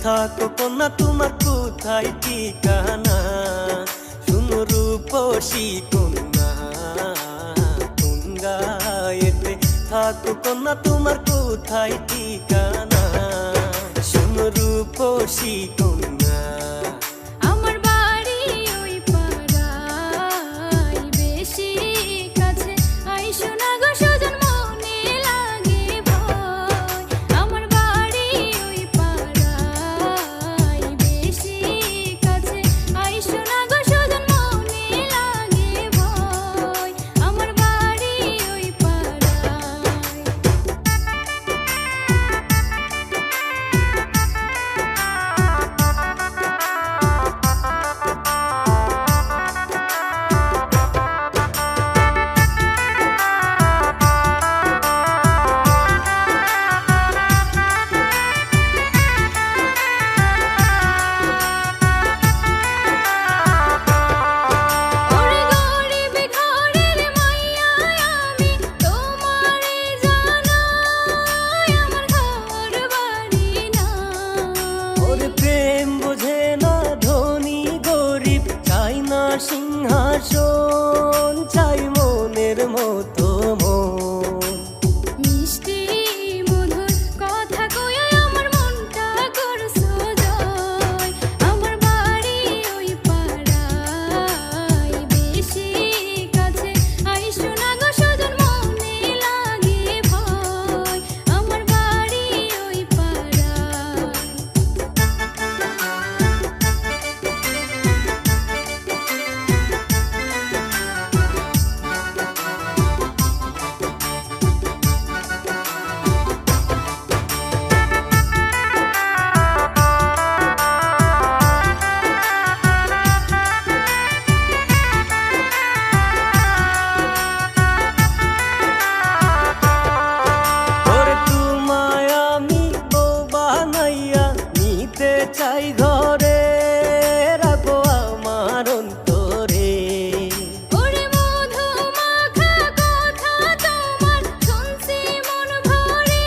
থাকো কন্যা তোমার কোথায় ঠিকানা? শুনো রূপসী কন্যা তুঙ্গায়েতে থাকো কন্যা তোমার কোথায় ঠিকানা? শুনো রূপসী কন্যা আমার বাড়ি ওই পাড়ায়, বেশি কাছে আইসো না গো সজন, মনে লাগে ভয়। আমার বাড়ি ওই পাড়ায়, বেশি কাছে আইসো না গো সজন, মনে লাগে ভয়। আমার বাড়ি ওই পাড়ায়। ওরে গরিব ঘরের মাইয়া আমি তোমারে জানাই, আমার ঘর বাড়ি নাই। ওরে প্রেম বোঝে না ধনী গরিব, চাই না সিংহাসন, চাই মনের মতো মন। মিষ্টি মধুর কথা কয়ে আমার মনটা করছো জয়। আমার বাড়ি ওই পাড়ায়, বেশি কাছে আইসো না গো সজন, মনে লাগে ভয়। আমার বাড়ি ওই পাড়ায়। ওরে তোমায় আমি বউ বানাইয়া নিতে চাই ঘরে, রাখো আমার অন্তরে। ওরে মধু মাখা কথা তোমার শুনছি মন ভরে,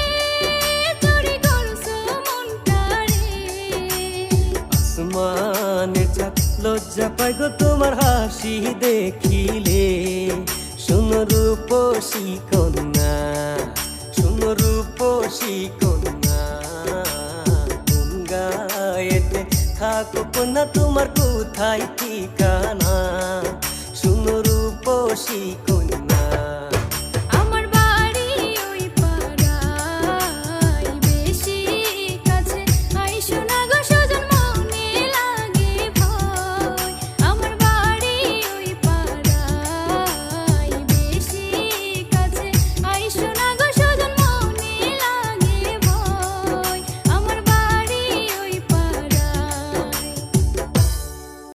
চুরি করছো মনটারে। আসমানের চাঁদ লজ্জা পাই গো তোমার হাসি দেখিলে। শুনো রূপসী কন্যা, শুনো রূপসী কন্যা তুঙ্গায়েতে থাকো কন্যা তোমার কোথায় ঠিকানা? শুনো রূপসী